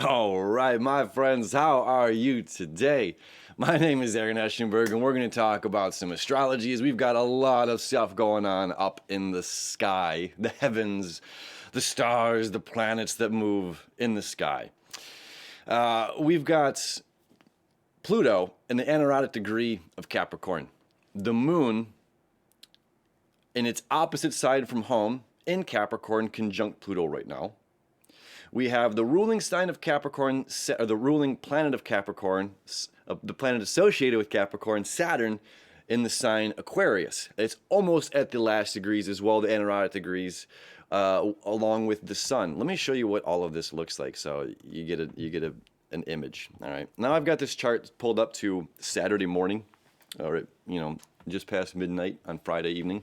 All right, my friends, how are you today? My name is Michael Eschenburg, and we're going to talk about some astrology as we've got a lot of stuff going on up in the sky, the heavens, the stars, the planets that move in the sky. We've got Pluto in the anaretic degree of Capricorn, the moon in its opposite side from home in Capricorn conjunct Pluto right now. We have the ruling sign of Capricorn, or the ruling planet of Capricorn, the planet associated with Capricorn, Saturn, in the sign Aquarius. It's almost at the last degrees as well, the anaretic degrees, along with the sun. Let me show you what all of this looks like, so you get an image. All right. Now I've got this chart pulled up to Saturday morning, or just past midnight on Friday evening,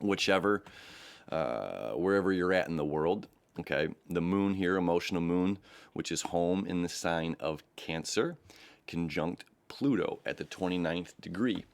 whichever, wherever you're at in the world. Okay, the moon here, emotional moon, which is home in the sign of Cancer, conjunct Pluto at the 29th degree.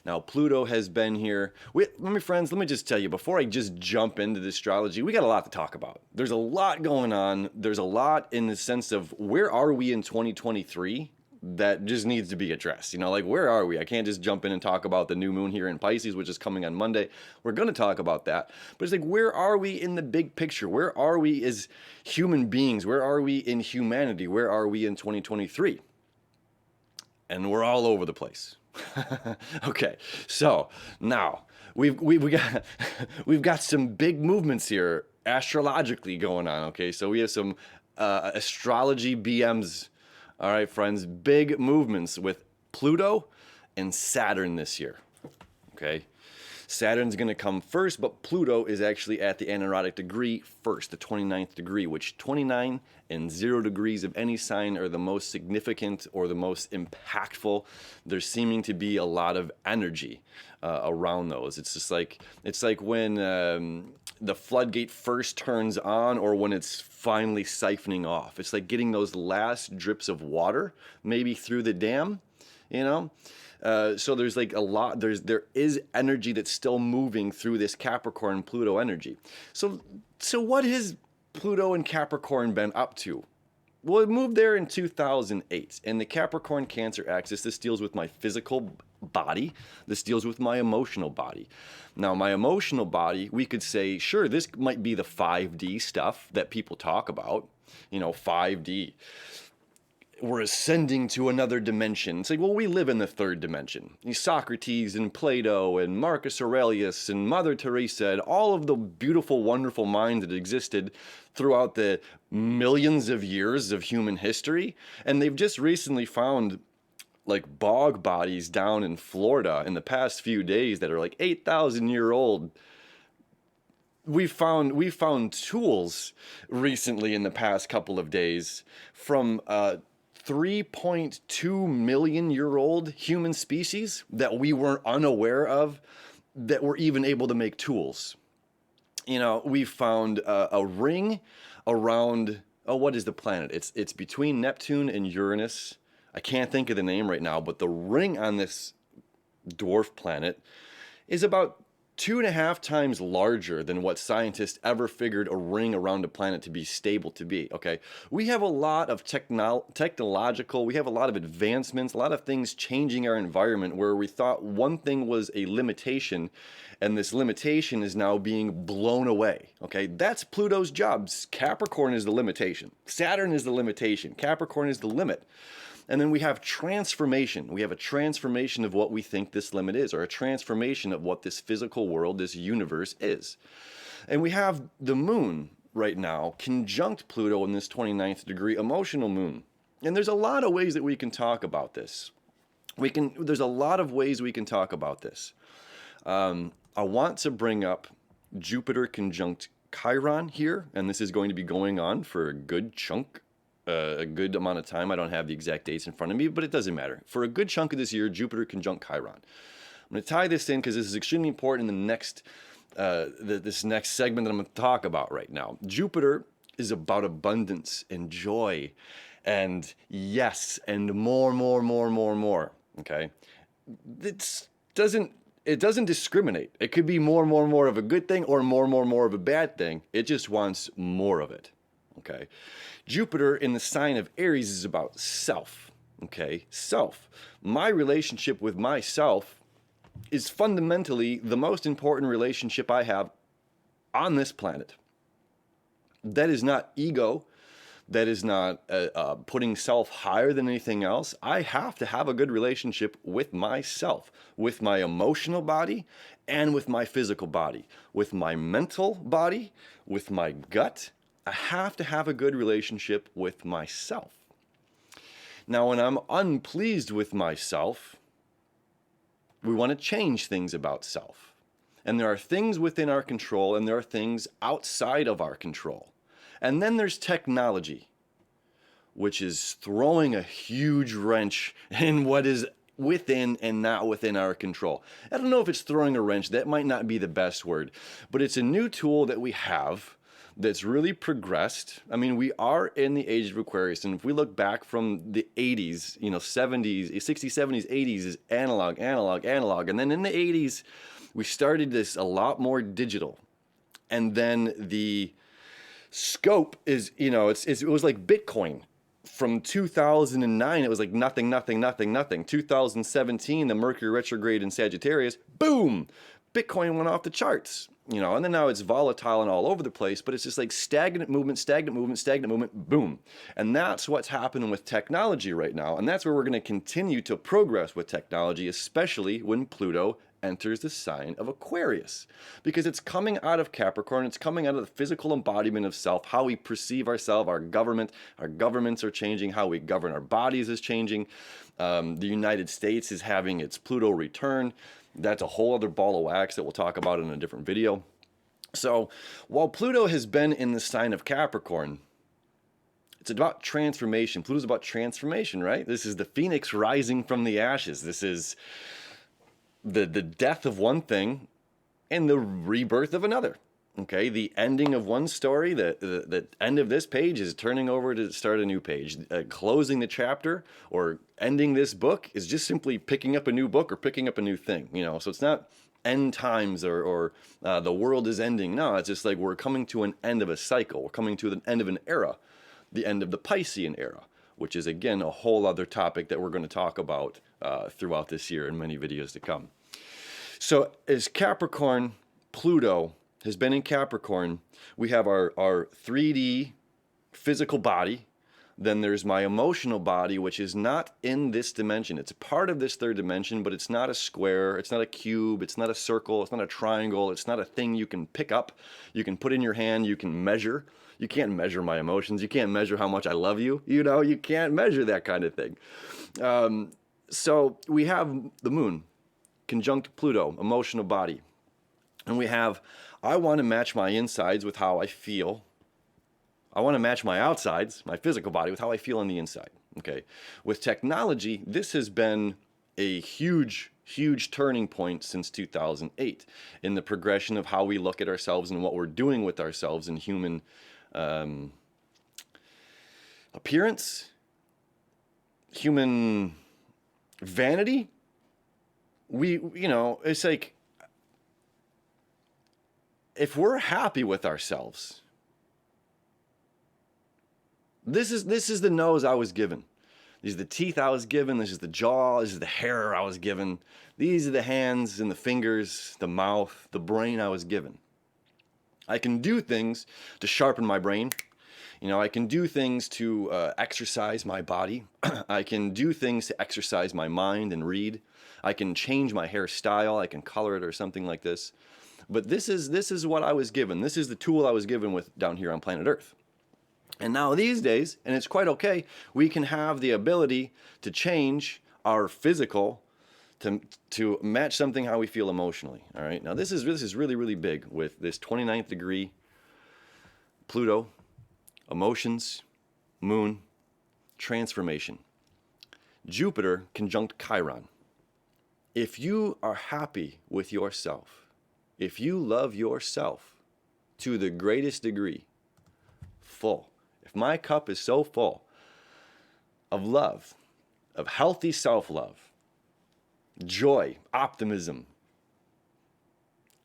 Now, Pluto has been here. Let me just tell you, before I just jump into the astrology, we got a lot to talk about. There's a lot going on. There's a lot in the sense of where are we in 2023? That just needs to be addressed. Like, where are we? I can't just jump in and talk about the new moon here in Pisces, which is coming on Monday. We're going to talk about that. But it's like, where are we in the big picture? Where are we as human beings? Where are we in humanity? Where are we in 2023? And we're all over the place. Okay, so now we got we've got some big movements here astrologically going on. Okay, so we have some astrology BMs. All right, friends, big movements with Pluto and Saturn this year. Okay, Saturn's going to come first, but Pluto is actually at the anaretic degree first, the 29th degree, which 29 and 0 degrees of any sign are the most significant or the most impactful. There's seeming to be a lot of energy around those. It's like when the floodgate first turns on, or when it's finally siphoning off. It's like getting those last drips of water, maybe through the dam, So there's like a lot. There is energy that's still moving through this Capricorn Pluto energy. So what has Pluto and Capricorn been up to? Well, it moved there in 2008, and the Capricorn Cancer axis, this deals with my physical body. This deals with my emotional body. Now, my emotional body, we could say, sure, this might be the 5D stuff that people talk about, 5D. We're ascending to another dimension. It's like, well, we live in the third dimension. Socrates and Plato and Marcus Aurelius and Mother Teresa and all of the beautiful, wonderful minds that existed throughout the millions of years of human history. And they've just recently found like bog bodies down in Florida in the past few days that are like 8,000 year old. We found tools recently in the past couple of days from 3.2 million year old human species that we weren't unaware of, that were even able to make tools. We found a ring around, what is the planet? It's between Neptune and Uranus. I can't think of the name right now, but the ring on this dwarf planet is about 2.5 times larger than what scientists ever figured a ring around a planet to be stable to be. Okay, we have a lot of technological, we have a lot of advancements, a lot of things changing our environment where we thought one thing was a limitation, and this limitation is now being blown away. Okay, that's Pluto's job. Capricorn is the limitation. Saturn is the limitation. Capricorn is the limit. And then we have transformation. We have a transformation of what we think this limit is, or a transformation of what this physical world, this universe is. And we have the moon right now, conjunct Pluto in this 29th degree emotional moon. And there's a lot of ways that we can talk about this. There's a lot of ways we can talk about this. I want to bring up Jupiter conjunct Chiron here, and this is going to be going on for a good chunk, a good amount of time. I don't have the exact dates in front of me, but it doesn't matter. For a good chunk of this year, Jupiter conjunct Chiron. I'm going to tie this in because this is extremely important in the next, this next segment that I'm going to talk about right now. Jupiter is about abundance and joy and yes and more. Okay, it doesn't discriminate. It could be more of a good thing or more of a bad thing. It just wants more of it. Okay. Jupiter in the sign of Aries is about self. Okay. Self. My relationship with myself is fundamentally the most important relationship I have on this planet. That is not ego. That is not putting self higher than anything else. I have to have a good relationship with myself, with my emotional body, and with my physical body, with my mental body, with my gut. I have to have a good relationship with myself. Now, when I'm unpleased with myself, we want to change things about self. And there are things within our control and there are things outside of our control. And then there's technology, which is throwing a huge wrench in what is within and not within our control. I don't know if it's throwing a wrench, that might not be the best word, but it's a new tool that we have that's really progressed. I mean, we are in the age of Aquarius, and if we look back from the 80s, 70s, 60s, 70s, 80s is analog, analog, analog. And then in the 80s, we started this a lot more digital. And then the scope is, it was like Bitcoin. From 2009, it was like nothing, nothing, nothing, nothing. 2017, the Mercury retrograde in Sagittarius, boom, Bitcoin went off the charts. And then now it's volatile and all over the place, but it's just like stagnant movement, stagnant movement, stagnant movement, boom. And that's what's happening with technology right now. And that's where we're going to continue to progress with technology, especially when Pluto enters the sign of Aquarius, because it's coming out of Capricorn. It's coming out of the physical embodiment of self, how we perceive ourselves, our governments are changing, how we govern our bodies is changing. The United States is having its Pluto return. That's a whole other ball of wax that we'll talk about in a different video. So while Pluto has been in the sign of Capricorn, it's about transformation. Pluto's about transformation, right? This is the phoenix rising from the ashes. This is the death of one thing and the rebirth of another. Okay, the ending of one story, the end of this page is turning over to start a new page. Closing the chapter or ending this book is just simply picking up a new book or picking up a new thing. So it's not end times or the world is ending. No, it's just like we're coming to an end of a cycle. We're coming to the end of an era, the end of the Piscean era, which is again a whole other topic that we're going to talk about throughout this year in many videos to come. So as Capricorn, Pluto has been in Capricorn, we have our 3D physical body. Then there's my emotional body, which is not in this dimension. It's a part of this third dimension, but it's not a square. It's not a cube. It's not a circle. It's not a triangle. It's not a thing you can pick up. You can put in your hand. You can measure. You can't measure my emotions. You can't measure how much I love you. You can't measure that kind of thing. So we have the moon, conjunct Pluto, emotional body. And we have, I want to match my insides with how I feel. I want to match my outsides, my physical body, with how I feel on the inside. Okay. With technology, this has been a huge, huge turning point since 2008 in the progression of how we look at ourselves and what we're doing with ourselves in human appearance, human vanity. It's like, if we're happy with ourselves, this is the nose I was given. These are the teeth I was given. This is the jaw. This is the hair I was given. These are the hands and the fingers, the mouth, the brain I was given. I can do things to sharpen my brain. I can do things to exercise my body. I can do things to exercise my mind and read. I can change my hairstyle. I can color it or something like this. But this is what I was given. This is the tool I was given with down here on planet Earth. And now these days, and it's quite okay, we can have the ability to change our physical to match something how we feel emotionally. All right. Now this is really, really big with this 29th degree Pluto, emotions, moon, transformation. Jupiter conjunct Chiron. If you are happy with yourself, if you love yourself to the greatest degree, full. If my cup is so full of love, of healthy self-love, joy, optimism,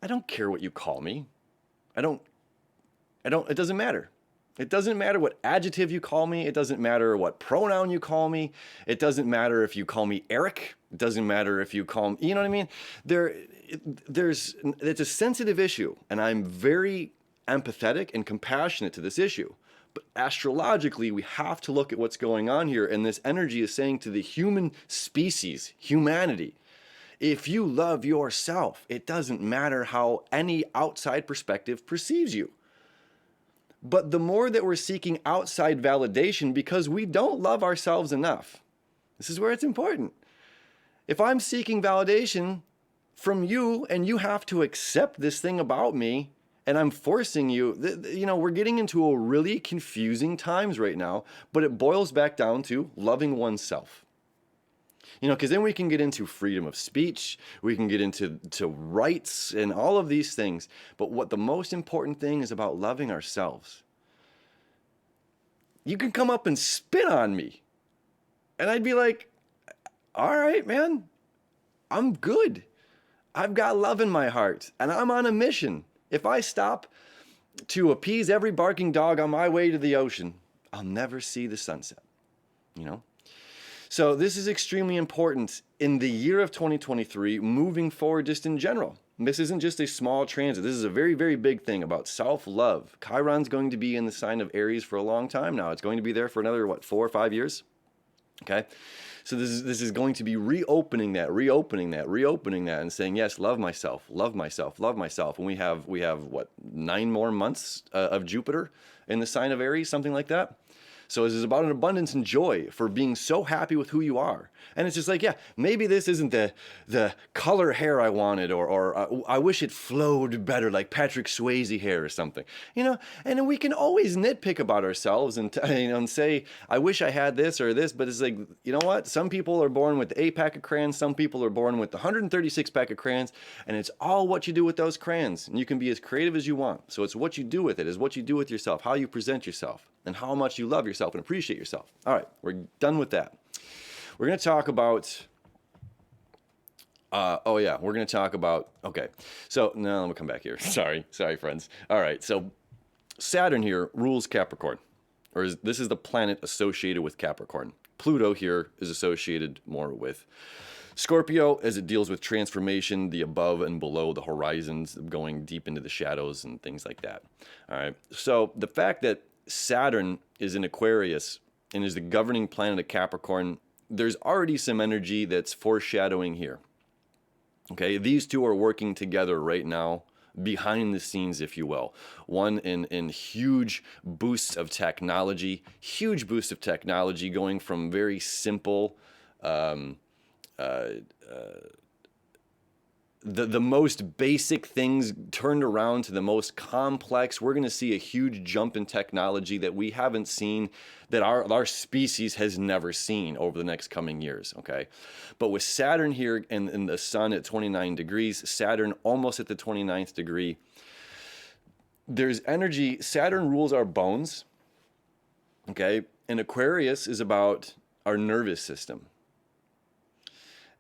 I don't care what you call me. It doesn't matter. It doesn't matter what adjective you call me. It doesn't matter what pronoun you call me. It doesn't matter if you call me Eric. It doesn't matter if you call me, you know what I mean? It's a sensitive issue, and I'm very empathetic and compassionate to this issue. But astrologically, we have to look at what's going on here, and this energy is saying to the human species, humanity, if you love yourself, it doesn't matter how any outside perspective perceives you. But the more that we're seeking outside validation because we don't love ourselves enough, this is where it's important. If I'm seeking validation from you and you have to accept this thing about me and I'm forcing you, we're getting into a really confusing times right now, but it boils back down to loving oneself. Because then we can get into freedom of speech, we can get into rights and all of these things. But what the most important thing is about loving ourselves. You can come up and spit on me, and I'd be like, all right, man, I'm good. I've got love in my heart, and I'm on a mission. If I stop to appease every barking dog on my way to the ocean, I'll never see the sunset, So this is extremely important in the year of 2023, moving forward just in general. This isn't just a small transit. This is a very, very big thing about self-love. Chiron's going to be in the sign of Aries for a long time now. It's going to be there for another, 4 or 5 years? Okay? So this is going to be reopening that, and saying, yes, love myself. And we have 9 more months of Jupiter in the sign of Aries, something like that. So this is about an abundance and joy for being so happy with who you are. And it's just like, yeah, maybe this isn't the color hair I wanted, or I wish it flowed better like Patrick Swayze hair or something. And then we can always nitpick about ourselves and say, I wish I had this or this, but it's like, you know what? Some people are born with the 8 pack of crayons, some people are born with the 136 pack of crayons, and it's all what you do with those crayons. And you can be as creative as you want. So it's what you do with it, is what you do with yourself, how you present yourself, and how much you love yourself and appreciate yourself. All right, we're done with that. We're going to talk about, okay. So, no, let me come back here. Sorry, friends. All right, so Saturn here rules Capricorn, this is the planet associated with Capricorn. Pluto here is associated more with Scorpio, as it deals with transformation, the above and below the horizons, going deep into the shadows and things like that. All right, so the fact that Saturn is in Aquarius and is the governing planet of Capricorn, there's already some energy that's foreshadowing here. Okay, these two are working together right now, behind the scenes, if you will. One in huge boosts of technology, going from very simple, the most basic things turned around to the most complex. We're going to see a huge jump in technology that we haven't seen, that our species has never seen over the next coming years, okay? But with Saturn here and the sun at 29 degrees, Saturn almost at the 29th degree, there's energy. Saturn rules our bones, okay? And Aquarius is about our nervous system.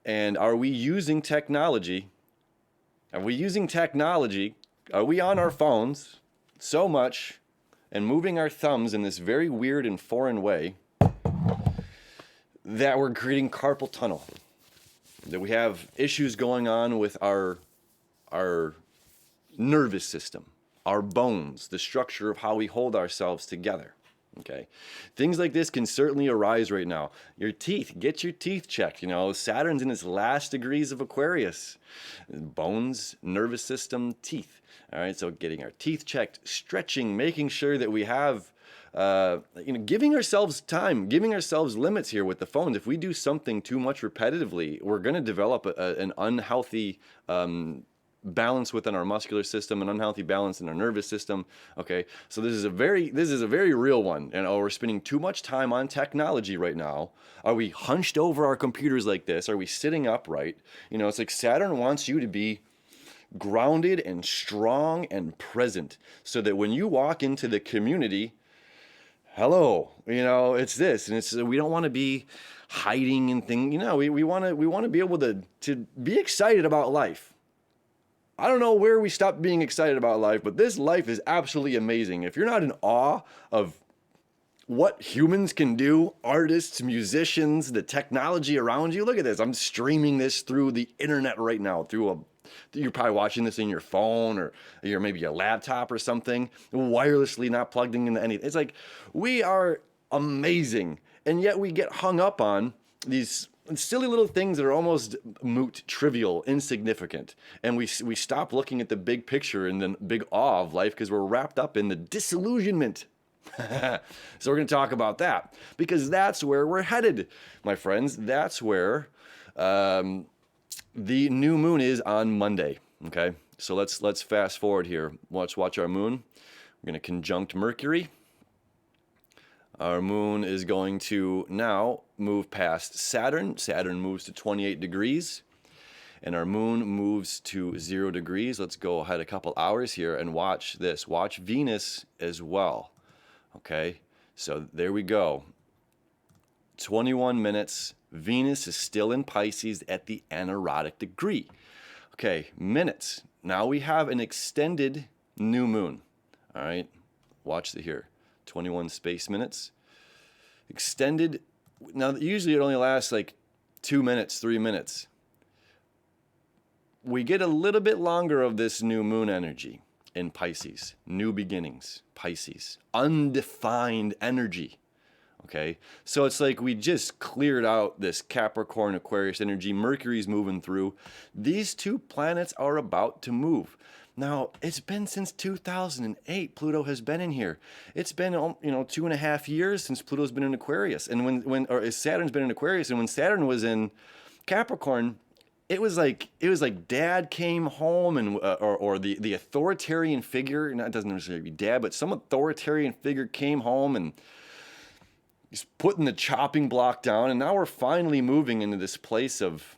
And are we using technology? Are we on our phones so much and moving our thumbs in this very weird and foreign way that we're creating carpal tunnel? That we have issues going on with our nervous system, our bones, the structure of how we hold ourselves together. Okay, things like this can certainly arise right now. Your teeth, get your teeth checked. Saturn's in its last degrees of Aquarius. Bones, nervous system, teeth. All right, so getting our teeth checked, stretching, making sure that we have, giving ourselves time, giving ourselves limits here with the phones. If we do something too much repetitively, we're going to develop an unhealthy balance within our muscular system, an unhealthy balance in our nervous system. Okay, so this is a very real one. We're spending too much time on technology right now. Are we hunched over our computers like this? Are we sitting upright? It's like Saturn wants you to be grounded and strong and present, so that when you walk into the community, hello, it's this, and we don't want to be hiding and things. We want to be able to be excited about life. I don't know where we stopped being excited about life, but this life is absolutely amazing. If you're not in awe of what humans can do, artists, musicians, the technology around you, look at this. I'm streaming this through the internet right now, you're probably watching this in your phone or maybe your laptop or something, wirelessly, not plugged into anything. It's like, we are amazing. And yet we get hung up on these silly little things that are almost moot, trivial, insignificant. And we stop looking at the big picture and the big awe of life because we're wrapped up in the disillusionment. So we're going to talk about that because that's where we're headed, my friends. That's where the new moon is on Monday. Okay, so let's fast forward here. Let's watch our moon. We're going to conjunct Mercury. Our moon is going to now move past Saturn. Saturn moves to 28 degrees. And our moon moves to 0 degrees. Let's go ahead a couple hours here and watch this. Watch Venus as well. Okay, so there we go. 21 minutes. Venus is still in Pisces at the anerotic degree. Okay, minutes. Now we have an extended new moon. All right, watch here. 21 space minutes. Extended. Now, usually it only lasts like 2 minutes, 3 minutes. We get a little bit longer of this new moon energy in Pisces. New beginnings, Pisces. Undefined energy. Okay, so it's like we just cleared out this Capricorn Aquarius energy. Mercury's moving through. These two planets are about to move. Now, it's been since 2008 Pluto has been in here. It's been 2.5 years since Pluto's been in Aquarius. And when Saturn's been in Aquarius, and when Saturn was in Capricorn, it was like dad came home and or the authoritarian figure, it doesn't necessarily be dad, but some authoritarian figure came home and he's putting the chopping block down, and now we're finally moving into this place of,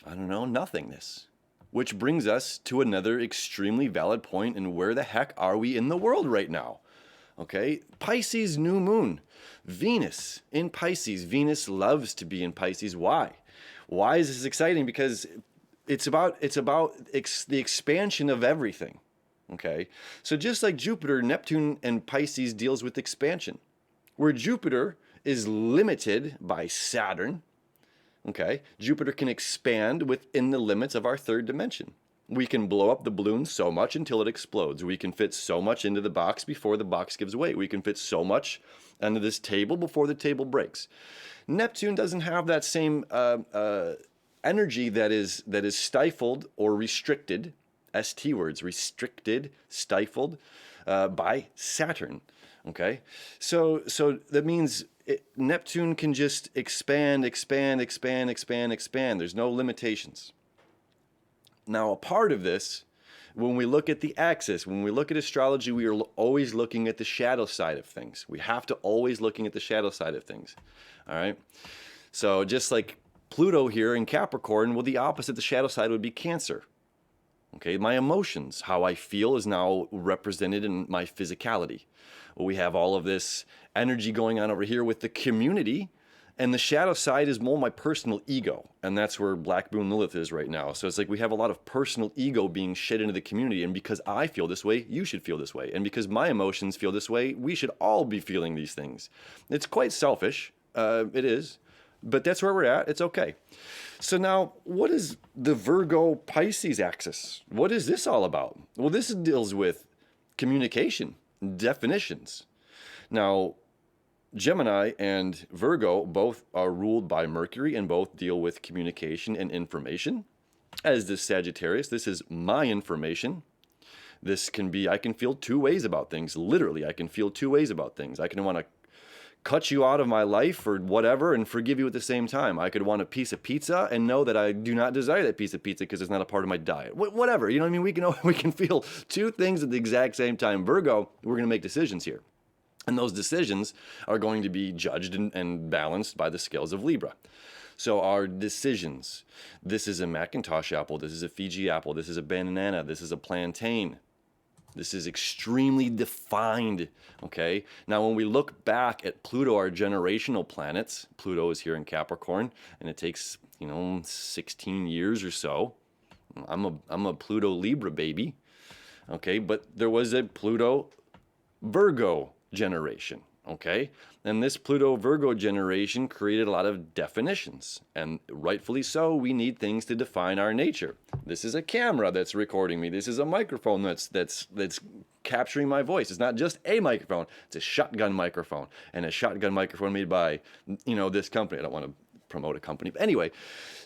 nothingness. Which brings us to another extremely valid point in where the heck are we in the world right now? Okay, Pisces new moon. Venus in Pisces. Venus loves to be in Pisces. Why? Why is this exciting? Because it's about the expansion of everything. Okay, so just like Jupiter, Neptune and Pisces deals with expansion. Where Jupiter is limited by Saturn, okay, Jupiter can expand within the limits of our third dimension. We can blow up the balloon so much until it explodes. We can fit so much into the box before the box gives way. We can fit so much onto this table before the table breaks. Neptune doesn't have that same energy that is stifled or restricted, ST words, restricted, stifled, by Saturn. Okay, so that means Neptune can just expand. There's no limitations. Now, a part of this, when we look at the axis, when we look at astrology, we are always looking at the shadow side of things. We have to always looking at the shadow side of things. All right, so just like Pluto here in Capricorn, well, the opposite, the shadow side would be Cancer. Okay, my emotions, how I feel is now represented in my physicality. Well, we have all of this energy going on over here with the community, and the shadow side is more my personal ego, and that's where Black Moon Lilith is right now. So it's like we have a lot of personal ego being shed into the community, and because I feel this way, you should feel this way, and because my emotions feel this way, we should all be feeling these things. It's quite selfish, it is, but that's where we're at. It's okay. So now, what is the Virgo-Pisces axis? What is this all about? Well, this deals with communication, definitions. Now, Gemini and Virgo both are ruled by Mercury and both deal with communication and information. As does Sagittarius, this is my information. This can be, I can feel two ways about things. Literally, I can feel two ways about things. I can want to cut you out of my life or whatever and forgive you at the same time. I could want a piece of pizza and know that I do not desire that piece of pizza because it's not a part of my diet. Whatever, you know what I mean? We can feel two things at the exact same time. Virgo, we're going to make decisions here. And those decisions are going to be judged and balanced by the scales of Libra. So our decisions, this is a Macintosh apple, this is a Fiji apple, this is a banana, this is a plantain. This is extremely defined, okay? Now, when we look back at Pluto, our generational planets, Pluto is here in Capricorn, and it takes, 16 years or so I'm a Pluto Libra baby. Okay, but there was a Pluto Virgo generation. Okay, and this Pluto Virgo generation created a lot of definitions, and rightfully so. We need things to define our nature. This is a camera that's recording me. This is a microphone that's capturing my voice. It's not just a microphone, it's a shotgun microphone, and a shotgun microphone made by, this company. I don't want to promote a company, but anyway,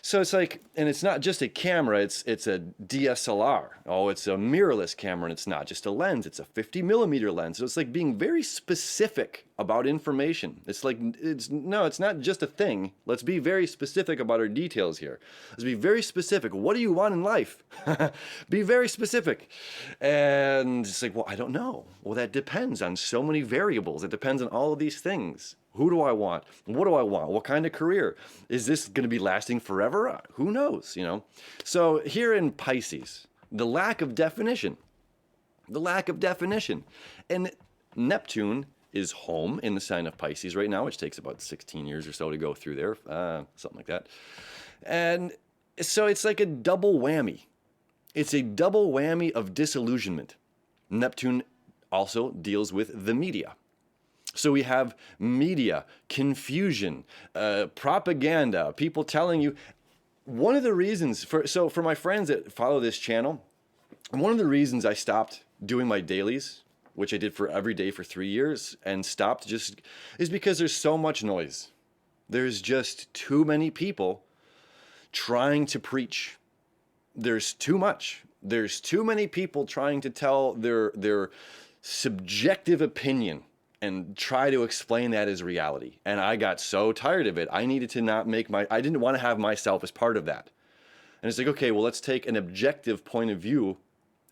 so it's like, and it's not just a camera, it's a DSLR. Oh, it's a mirrorless camera, and it's not just a lens, it's a 50 millimeter lens. So it's like being very specific about information. It's like, it's not just a thing. Let's be very specific about our details here. Let's be very specific. What do you want in life? Be very specific. And it's like, well, I don't know. Well, that depends on so many variables. It depends on all of these things. Who do I want? What do I want? What kind of career? Is this going to be lasting forever? Who knows, So here in Pisces, the lack of definition. And Neptune is home in the sign of Pisces right now, which takes about 16 years or so to go through there, something like that. And so it's like a double whammy. It's a double whammy of disillusionment. Neptune also deals with the media. So we have media, confusion, propaganda, people telling you. One of the reasons for my friends that follow this channel, one of the reasons I stopped doing my dailies, which I did for every day for 3 years, and stopped is because there's so much noise. There's just too many people trying to preach. There's too much. There's too many people trying to tell their subjective opinion and try to explain that as reality. And I got so tired of it. I needed to I didn't want to have myself as part of that. And it's like, okay, well, let's take an objective point of view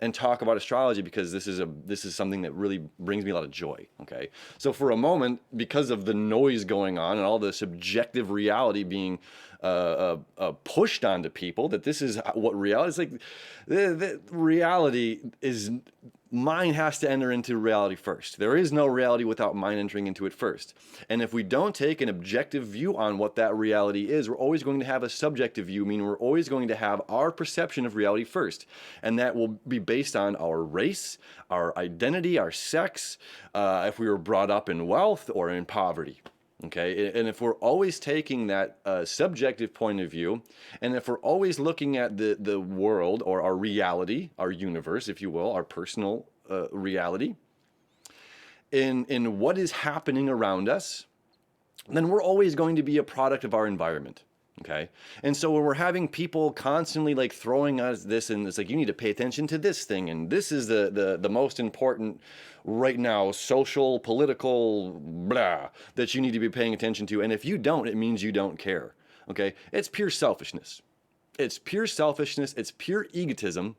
and talk about astrology, because this is something that really brings me a lot of joy. Okay. So for a moment, because of the noise going on and all the subjective reality being pushed onto people, that this is what reality is like, the reality is, mind has to enter into reality first. There is no reality without mind entering into it first. And if we don't take an objective view on what that reality is, we're always going to have a subjective view, meaning we're always going to have our perception of reality first. And that will be based on our race, our identity, our sex, if we were brought up in wealth or in poverty. Okay, and if we're always taking that subjective point of view, and if we're always looking at the world, or our reality, our universe, if you will, our personal reality, in what is happening around us, then we're always going to be a product of our environment. Okay, and so when we're having people constantly like throwing us this, and it's like, you need to pay attention to this thing, and this is the most important right now, social, political, blah, that you need to be paying attention to. And if you don't, it means you don't care. Okay, it's pure selfishness. It's pure selfishness. It's pure egotism,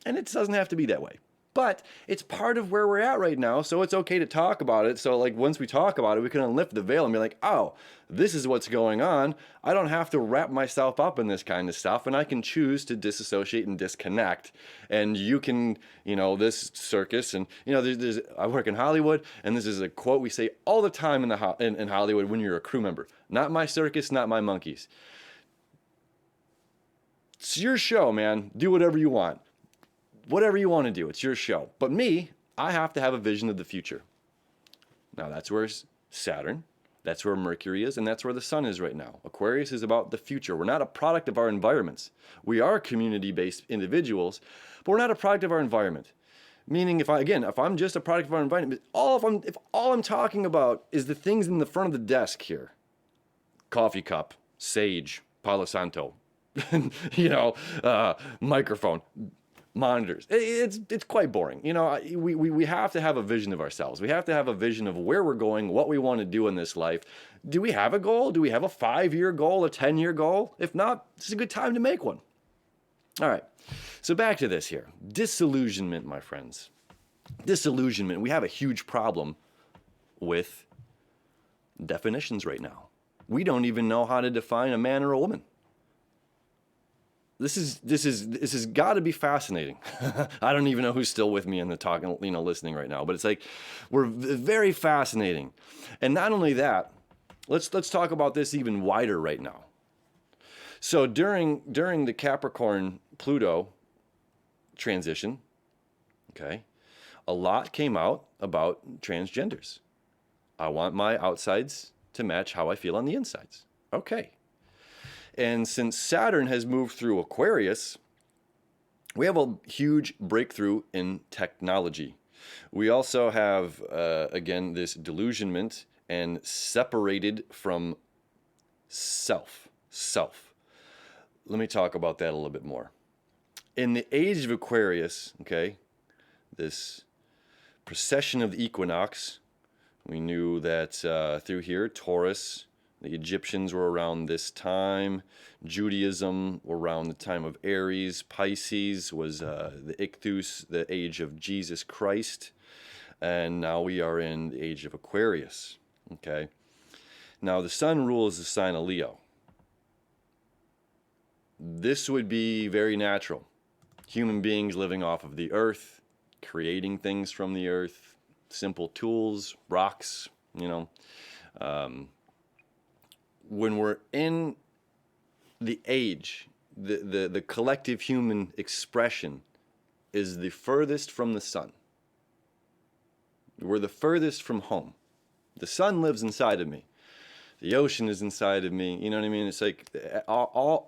and it doesn't have to be that way. But it's part of where we're at right now, so it's okay to talk about it. So like once we talk about it, we can lift the veil and be like, oh, this is what's going on. I don't have to wrap myself up in this kind of stuff, and I can choose to disassociate and disconnect. And you can, this circus, and I work in Hollywood, and this is a quote we say all the time in Hollywood when you're a crew member: "Not my circus, not my monkeys." It's your show, man. Do whatever you want. Whatever you want to do, it's your show. But me, I have to have a vision of the future. Now that's where Saturn, that's where Mercury is, and that's where the Sun is right now. Aquarius is about the future. We're not a product of our environments. We are community-based individuals, but we're not a product of our environment. Meaning, if I'm just a product of our environment, if all I'm talking about is the things in the front of the desk here, coffee cup, sage, Palo Santo, microphone, monitors, it's quite boring. We have to have a vision of ourselves. We have to have a vision of where we're going, what we want to do in this life. Do we have a goal? Do we have a 5-year goal, a 10-year goal? If not, this is a good time to make one. All right, so back to this here. Disillusionment, my friends. Disillusionment. We have a huge problem with definitions right now. We don't even know how to define a man or a woman. This has got to be fascinating. I don't even know who's still with me in the talk, listening right now. But it's like, we're very fascinating. And not only that, let's talk about this even wider right now. So during the Capricorn Pluto transition, okay, a lot came out about transgenders. I want my outsides to match how I feel on the insides. Okay. And since Saturn has moved through Aquarius, we have a huge breakthrough in technology. We also have, again, this delusionment and separated from self. Let me talk about that a little bit more. In the age of Aquarius, okay, this precession of the equinox, we knew that through here, Taurus, the Egyptians were around this time. Judaism were around the time of Aries. Pisces was the Ichthus, the age of Jesus Christ. And now we are in the age of Aquarius. Okay. Now the sun rules the sign of Leo. This would be very natural. Human beings living off of the earth, creating things from the earth, simple tools, rocks, you know. When we're in the age, the collective human expression is the furthest from the sun. We're the furthest from home. The sun lives inside of me. The ocean is inside of me. You know what I mean? It's like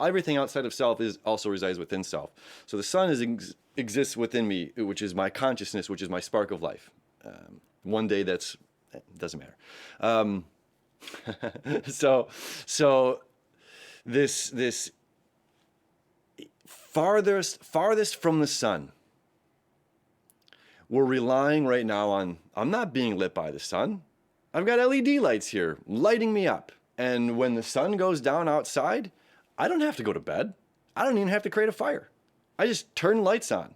everything outside of self is also resides within self. So the sun exists within me, which is my consciousness, which is my spark of life. One day it doesn't matter. So this farthest from the sun, we're relying right now on, I'm not being lit by the sun. I've got LED lights here lighting me up. And when the sun goes down outside, I don't have to go to bed. I don't even have to create a fire. I just turn lights on.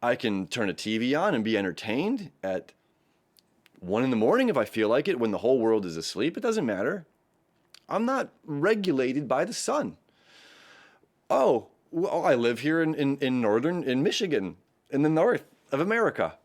I can turn a TV on and be entertained at 1 a.m. if I feel like it, when the whole world is asleep. It doesn't matter. I'm not regulated by the sun. Oh, well, I live here in Michigan, in the north of America.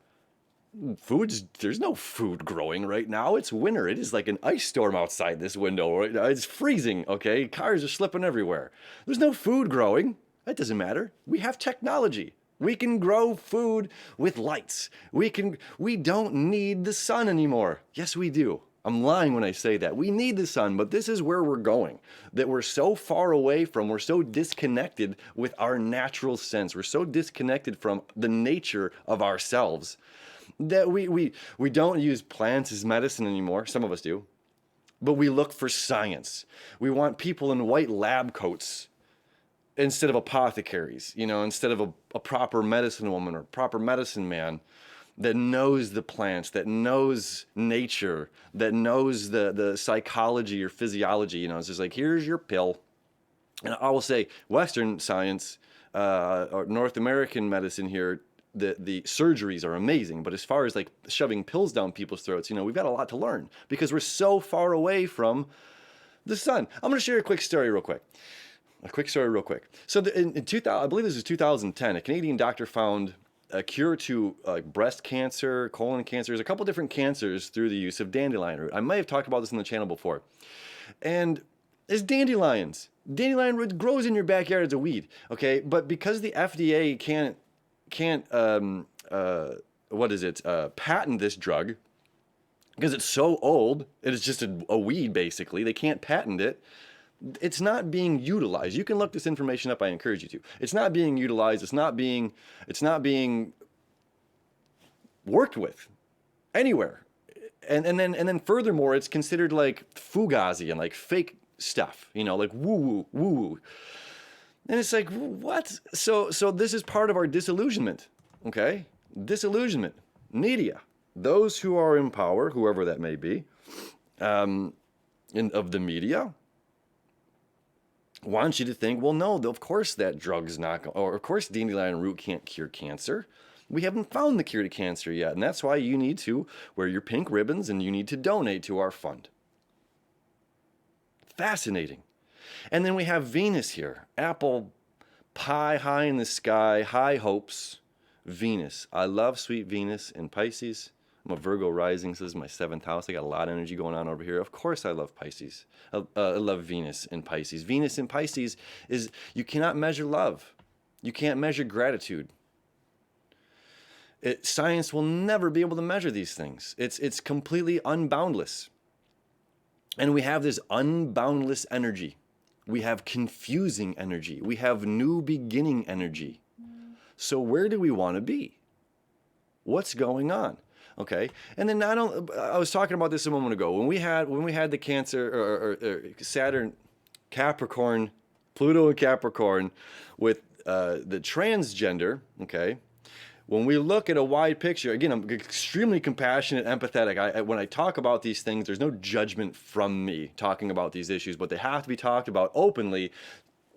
There's no food growing right now. It's winter. It is like an ice storm outside this window right now. It's freezing, okay? Cars are slipping everywhere. There's no food growing. That doesn't matter. We have technology. We can grow food with lights. We don't need the sun anymore. Yes, we do. I'm lying when I say that. We need the sun, but this is where we're going. That we're so far away from, we're so disconnected with our natural sense. We're so disconnected from the nature of ourselves that we don't use plants as medicine anymore. Some of us do. But we look for science. We want people in white lab coats instead of apothecaries, you know, instead of a proper medicine woman or proper medicine man that knows the plants, that knows nature, that knows the psychology or physiology. You know, it's just like, here's your pill. And I will say, Western science, or North American medicine here, the surgeries are amazing, but as far as like shoving pills down people's throats, you know, we've got a lot to learn because we're so far away from the sun. I'm going to share a quick story real quick. So in 2000, I believe this is 2010, a Canadian doctor found a cure to breast cancer, colon cancer. There's a couple different cancers through the use of dandelion root. I might have talked about this on the channel before. And it's dandelions. Dandelion root grows in your backyard as a weed, okay? But because the FDA can't patent this drug because it's so old, it is just a weed basically. They can't patent it. It's not being utilized. You can look this information up. I encourage you to. It's not being utilized. It's not being worked with anywhere. And then furthermore, it's considered like fugazi and like fake stuff. You know, like woo woo. And it's like, what? So this is part of our disillusionment, okay? Disillusionment. Media. Those who are in power, whoever that may be, of the media, want you to think, well, no, of course that drug's not going, or of course dandelion root can't cure cancer. We haven't found the cure to cancer yet, and that's why you need to wear your pink ribbons and you need to donate to our fund. Fascinating. And then we have Venus here. Apple pie high in the sky, high hopes. Venus. I love sweet Venus in Pisces. I'm a Virgo rising, so this is my 7th house. I got a lot of energy going on over here. Of course I love Pisces. I love Venus in Pisces. Venus in Pisces is, you cannot measure love. You can't measure gratitude. Science will never be able to measure these things. It's completely unboundless. And we have this unboundless energy. We have confusing energy. We have new beginning energy. So where do we want to be? What's going on? Okay, and then I was talking about this a moment ago when we had the Cancer or Saturn, Capricorn, Pluto and Capricorn, with the transgender. Okay, when we look at a wide picture, again, I'm extremely compassionate, empathetic. When I talk about these things, there's no judgment from me talking about these issues, but they have to be talked about openly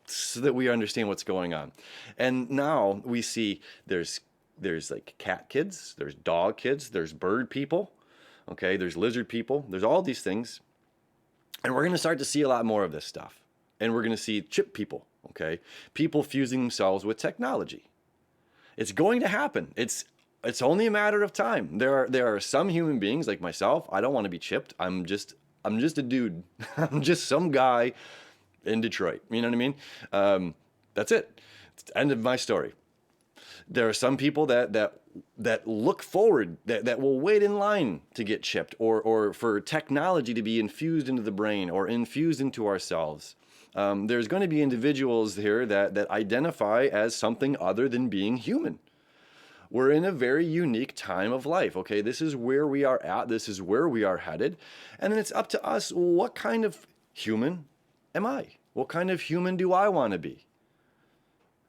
so that we understand what's going on. And now we see there's like cat kids, there's dog kids, there's bird people, okay, there's lizard people, there's all these things. And we're going to start to see a lot more of this stuff. And we're going to see chip people, okay, people fusing themselves with technology. It's going to happen. It's only a matter of time. There are some human beings like myself, I don't want to be chipped. I'm just a dude. I'm just some guy in Detroit. You know what I mean? That's it. It's the end of my story. There are some people that look forward, that will wait in line to get chipped, or for technology to be infused into the brain or infused into ourselves. There's going to be individuals here that identify as something other than being human. We're in a very unique time of life, okay? This is where we are at. This is where we are headed. And then it's up to us, what kind of human am I? What kind of human do I want to be?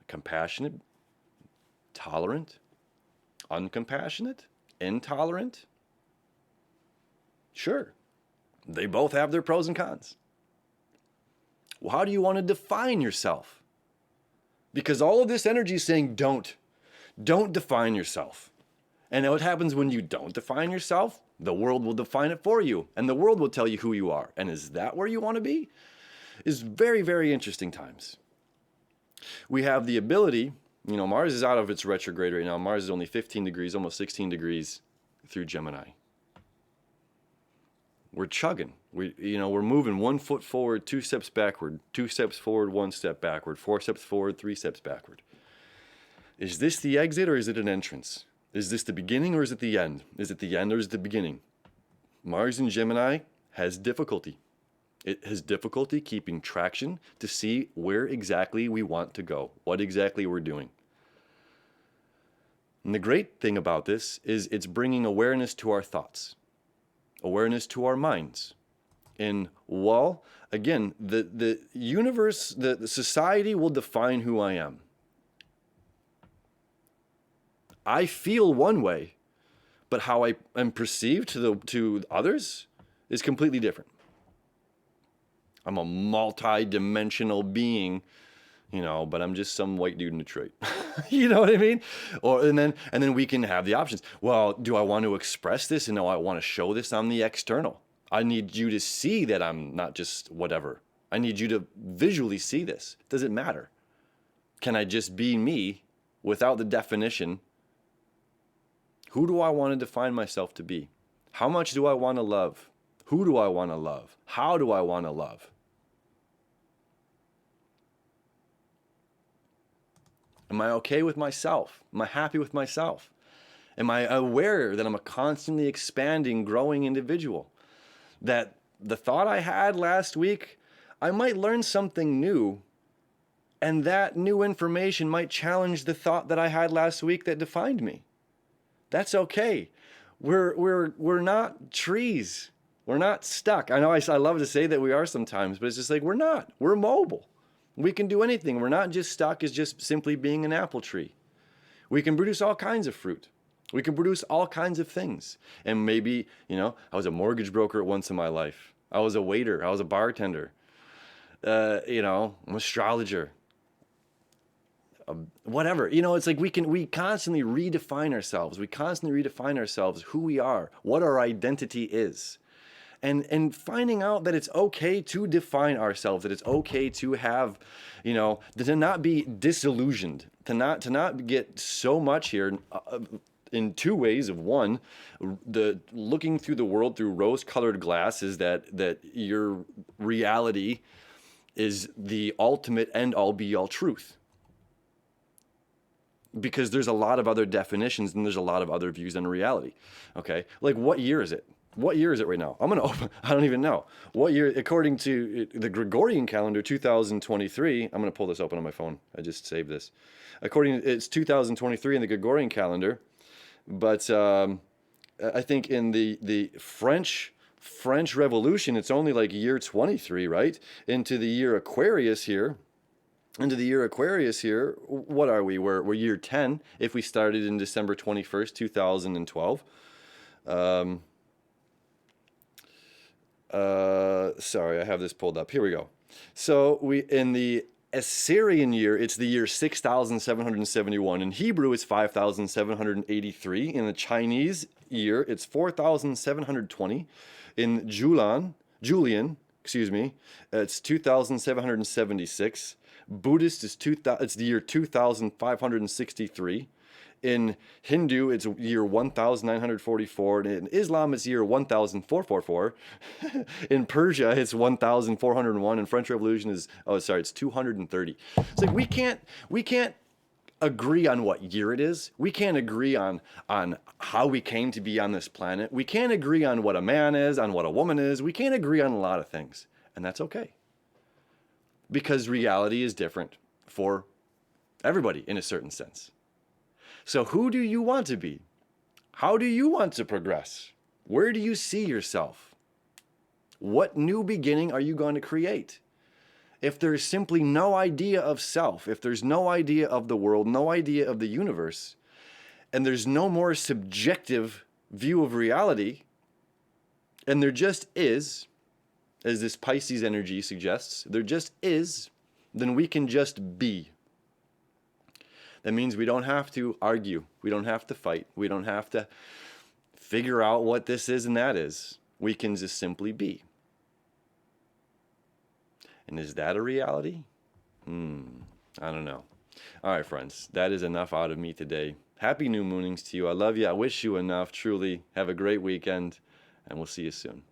Compassionate? Tolerant, uncompassionate, intolerant? Sure, they both have their pros and cons. Well, how do you want to define yourself? Because all of this energy is saying don't define yourself. And what happens when you don't define yourself? The world will define it for you, and the world will tell you who you are. And is that where you want to be? It's very, very interesting times. We have the ability. You know, Mars is out of its retrograde right now. Mars is only 15 degrees, almost 16 degrees through Gemini. We're chugging. We're moving 1 foot forward, 2 steps backward, 2 steps forward, 1 step backward, 4 steps forward, 3 steps backward. Is this the exit or is it an entrance? Is this the beginning or is it the end? Is it the end or is it the beginning? Mars in Gemini has difficulty. It has difficulty keeping traction to see where exactly we want to go, what exactly we're doing. And the great thing about this is it's bringing awareness to our thoughts, awareness to our minds. And well, again, the universe, the society will define who I am. I feel one way, but how I am perceived to others is completely different. I'm a multi-dimensional being, but I'm just some white dude in Detroit. You know what I mean? And then we can have the options. Well, do I want to express this? And no, I want to show this on the external. I need you to see that I'm not just whatever. I need you to visually see this. Does it matter? Can I just be me without the definition? Who do I want to define myself to be? How much do I want to love? Who do I want to love? How do I want to love? Am I okay with myself? Am I happy with myself? Am I aware that I'm a constantly expanding, growing individual? That the thought I had last week, I might learn something new, and that new information might challenge the thought that I had last week that defined me. That's okay. We're not trees. We're not stuck. I know I love to say that we are sometimes, but it's just like we're not. We're mobile. We can do anything. We're not just stuck as just simply being an apple tree. We can produce all kinds of fruit. We can produce all kinds of things. And maybe, I was a mortgage broker once in my life. I was a waiter. I was a bartender. I'm an astrologer. Whatever. It's like we constantly redefine ourselves. We constantly redefine ourselves, who we are, what our identity is. And finding out that it's okay to define ourselves, that it's okay to have, to not be disillusioned, to not get so much here. in two ways. Of one, the looking through the world through rose-colored glasses, that your reality is the ultimate end-all be-all truth. Because there's a lot of other definitions and there's a lot of other views on reality. Okay, like what year is it? What year is it right now? I'm gonna open. I don't even know what year. According to the Gregorian calendar, 2023. I'm gonna pull this open on my phone. I just saved this. It's 2023 in the Gregorian calendar, but I think in the French Revolution, it's only like year 23, right? Into the year Aquarius here. What are we? We're year 10 if we started in December 21st, 2012. Sorry, I have this pulled up. Here we go. So in the Assyrian year, it's the year 6,771. In Hebrew, it's 5,783. In the Chinese year, it's 4,720. In Julian, it's 2,776. Buddhist is it's the year 2,563. In Hindu, it's year 1,944. And in Islam, it's year 1,444. In Persia, it's 1,401. And French Revolution is, it's 230. It's like we can't agree on what year it is. We can't agree on how we came to be on this planet. We can't agree on what a man is, on what a woman is. We can't agree on a lot of things. And that's okay. Because reality is different for everybody in a certain sense. So who do you want to be? How do you want to progress? Where do you see yourself? What new beginning are you going to create? If there's simply no idea of self, if there's no idea of the world, no idea of the universe, and there's no more subjective view of reality, and there just is, as this Pisces energy suggests, there just is, then we can just be. That means we don't have to argue. We don't have to fight. We don't have to figure out what this is and that is. We can just simply be. And is that a reality? I don't know. All right, friends, that is enough out of me today. Happy new moonings to you. I love you. I wish you enough. Truly, have a great weekend, and we'll see you soon.